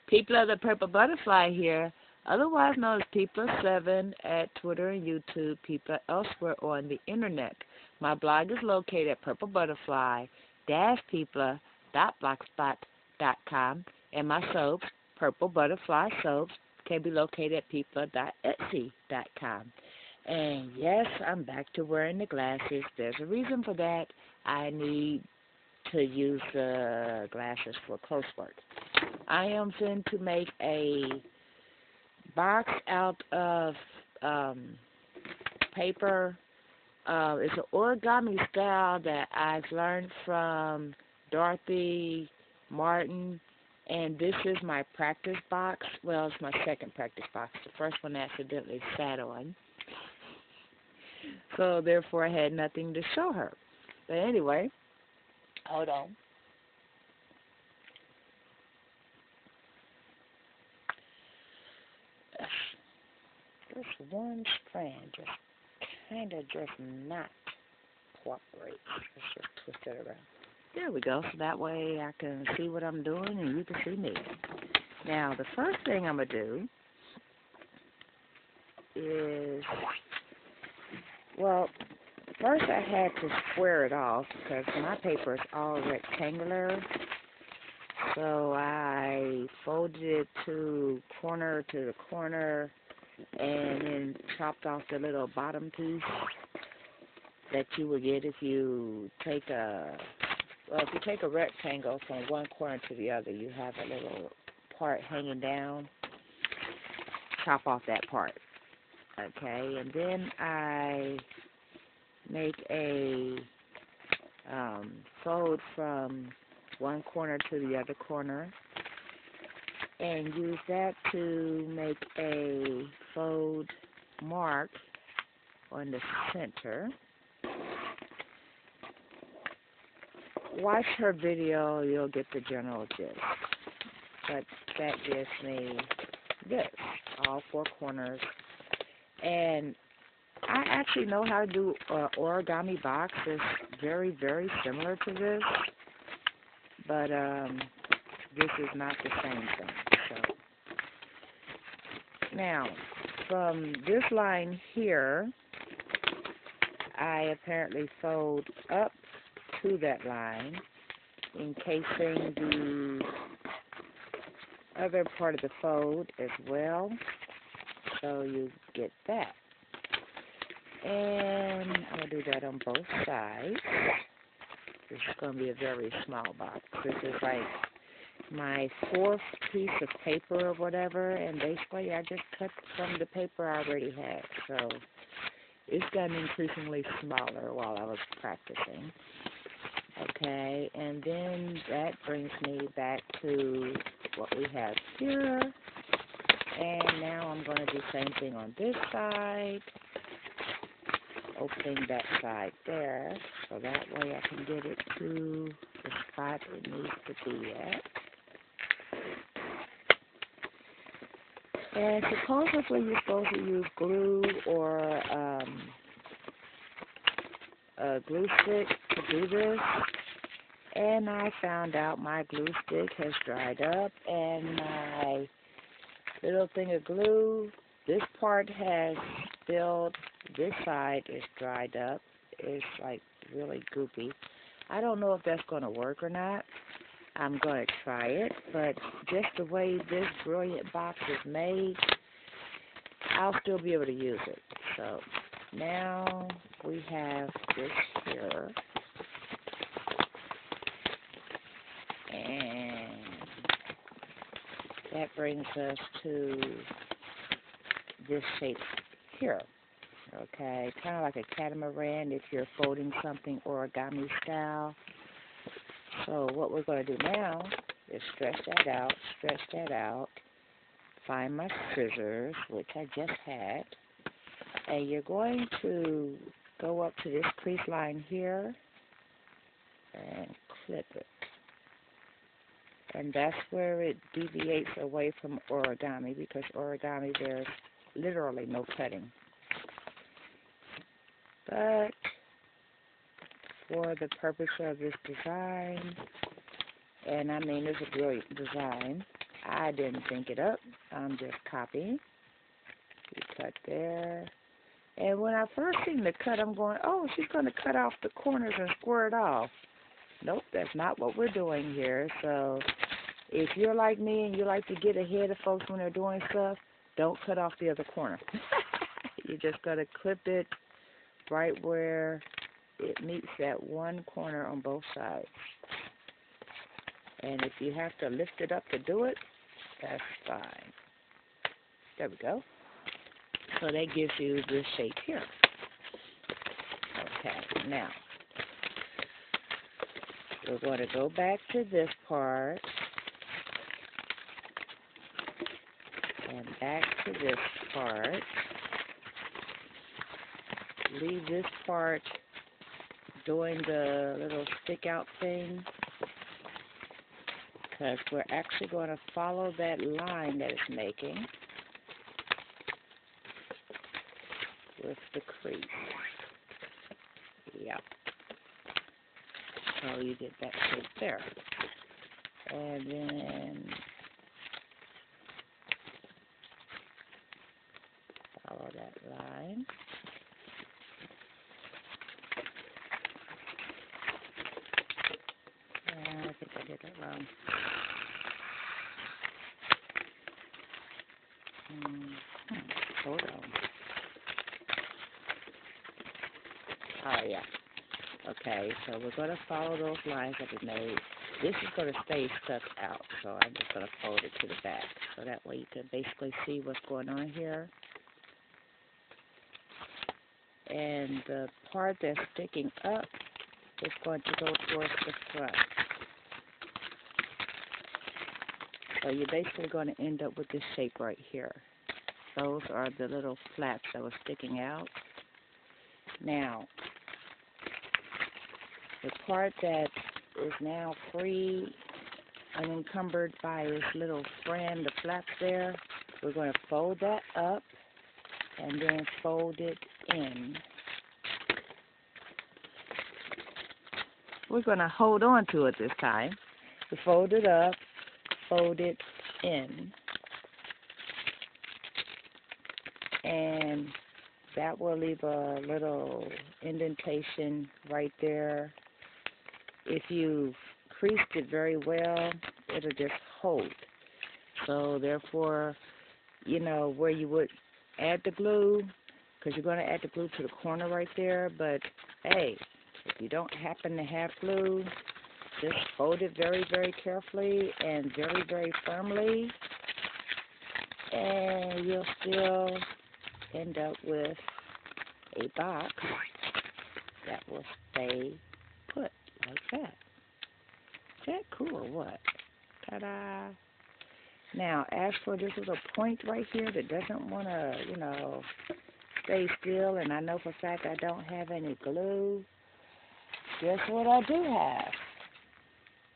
People of the Purple Butterfly here, otherwise known as People7 at Twitter and YouTube, people elsewhere on the internet. My blog is located at purplebutterfly-people.blogspot.com, and my soaps, Purple Butterfly Soaps, can be located at people.etsy.com. And yes, I'm back to wearing the glasses. There's a reason for that. I need to use the glasses for close work. I am going to make a box out of paper. It's an origami style that I've learned from Dorothy Martin, and this is my practice box. Well, it's my second practice box. The first one accidentally sat on, so therefore I had nothing to show her. But anyway, hold on. This one strand just kind of just not cooperate. Let's just twist it around. There we go. So that way I can see what I'm doing and you can see me. Now, the first thing I'm going to do is, well, first I had to square it off because my paper is all rectangular. So I folded it to the corner, and then chopped off the little bottom piece that you would get if you take a rectangle from one corner to the other, you have a little part hanging down. Chop off that part, okay? And then I make a fold from one corner to the other corner, and use that to make a fold mark on the center. Watch her video, you'll get the general gist. But that gives me this, all four corners. And I actually know how to do origami box. It's very, very similar to this. But this is not the same thing. So now, from this line here, I apparently fold up to that line, encasing the other part of the fold as well, so you get that. And I'm going to do that on both sides. This is going to be a very small box. This is like my fourth piece of paper or whatever, and basically I just cut from the paper I already had. So it's gotten increasingly smaller while I was practicing. Okay, and then that brings me back to what we have here. And now I'm going to do the same thing on this side, opening that side there, so that way I can get it to the spot it needs to be at. And supposedly you're supposed to use glue or a glue stick to do this. And I found out my glue stick has dried up, and my little thing of glue, this part has spilled, this side is dried up. It's like really goopy. I don't know if that's going to work or not. I'm going to try it, but just the way this brilliant box is made, I'll still be able to use it. So now we have this here, and that brings us to this shape here. Okay, kind of like a catamaran if you're folding something origami style. So what we're going to do now is stretch that out, find my scissors, which I just had, and you're going to go up to this crease line here and clip it. And that's where it deviates away from origami, because origami there's literally no cutting. But for the purpose of this design, and I mean it's a brilliant design, I didn't think it up. I'm just copying. You cut there. And when I first seen the cut, I'm going, oh, she's going to cut off the corners and square it off. Nope, that's not what we're doing here. So if you're like me and you like to get ahead of folks when they're doing stuff, don't cut off the other corner. You're just going to clip it right where it meets that one corner on both sides. And if you have to lift it up to do it, that's fine. There we go. So that gives you this shape here. Okay, now we're going to go back to this part and back to this part. Leave this part doing the little stick out thing, because we're actually going to follow that line that it's making with the crease. Yep. So you get that shape there. And then follow that line. I think I did that wrong. Hold on. Oh, yeah. Okay, so we're going to follow those lines that we made. This is going to stay stuck out, so I'm just going to fold it to the back. So that way you can basically see what's going on here. And the part that's sticking up is going to go towards the front. So you're basically going to end up with this shape right here. Those are the little flaps that were sticking out. Now, the part that is now free, unencumbered by this little strand of flaps there, we're going to fold that up and then fold it in. We're going to hold on to it this time. We fold it up, fold it in, and that will leave a little indentation right there. If you've creased it very well, it'll just hold. So therefore, you know, where you would add the glue, because you're going to add the glue to the corner right there, but hey, if you don't happen to have glue, just fold it very, very carefully and very, very firmly, and you'll still end up with a box that will stay put like that. Is that cool or what? Ta-da! Now, as for this little point right here that doesn't want to, you know, stay still, and I know for a fact I don't have any glue, guess what I do have?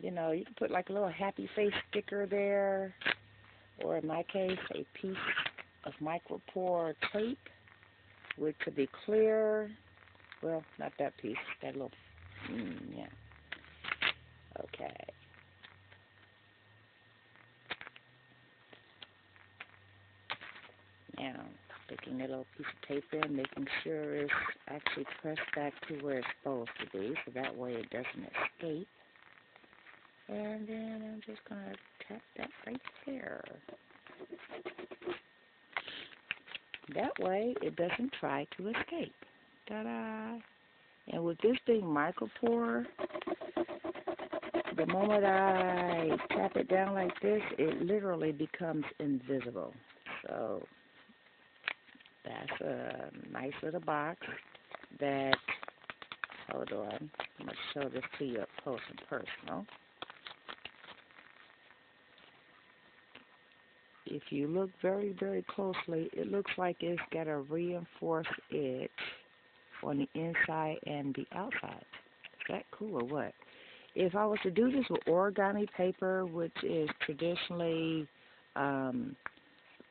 You know, you can put like a little happy face sticker there, or in my case, a piece of micropore tape, which could be clear. Well, not that piece, that little, yeah. Okay. Now, sticking that little piece of tape in, making sure it's actually pressed back to where it's supposed to be, so that way it doesn't escape. And then I'm just going to tap that right there. That way it doesn't try to escape. Ta-da! And with this being micropore, the moment I tap it down like this, it literally becomes invisible. So that's a nice little box that, hold on, I'm going to show this to you up close and personal. If you look very, very closely, it looks like it's got a reinforced edge on the inside and the outside. Is that cool or what? If I was to do this with origami paper, which is traditionally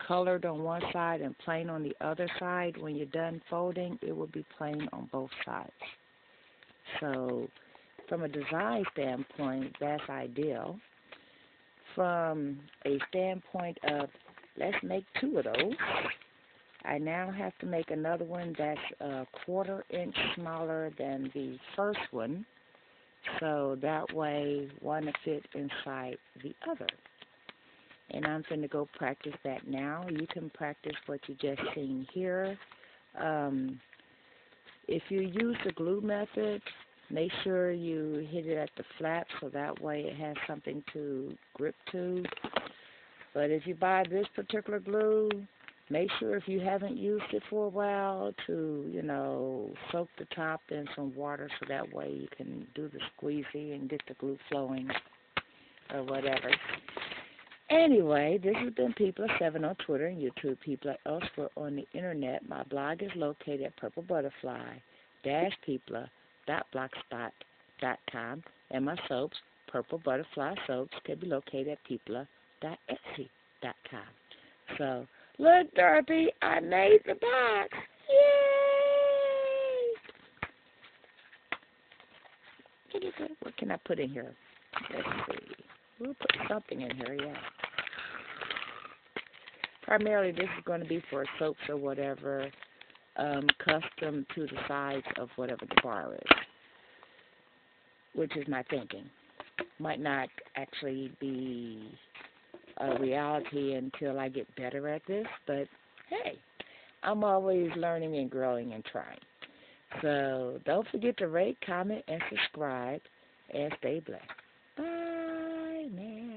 colored on one side and plain on the other side, when you're done folding, it will be plain on both sides. So from a design standpoint, that's ideal. from a standpoint of, let's make 2 of those. I now have to make another one that's a 1/4 inch smaller than the first one, so that way one will fit inside the other. And I'm going to go practice that now. You can practice what you just seen here. If you use the glue method, make sure you hit it at the flap so that way it has something to grip to. But if you buy this particular glue, make sure if you haven't used it for a while to, soak the top in some water so that way you can do the squeezy and get the glue flowing or whatever. Anyway, this has been People7 on Twitter and YouTube, People elsewhere on the internet. My blog is located at purplebutterfly-people.blogspot.com, and my soaps, Purple Butterfly Soaps, can be located at people.etsy.com. So, look, Dorothy, I made the box. Yay! What can I put in here? Let's see. We'll put something in here, yeah. Primarily, this is going to be for soaps or whatever, custom to the size of whatever the bar is, which is my thinking. Might not actually be a reality until I get better at this, but hey, I'm always learning and growing and trying. So don't forget to rate, comment, and subscribe, and stay blessed. Bye now.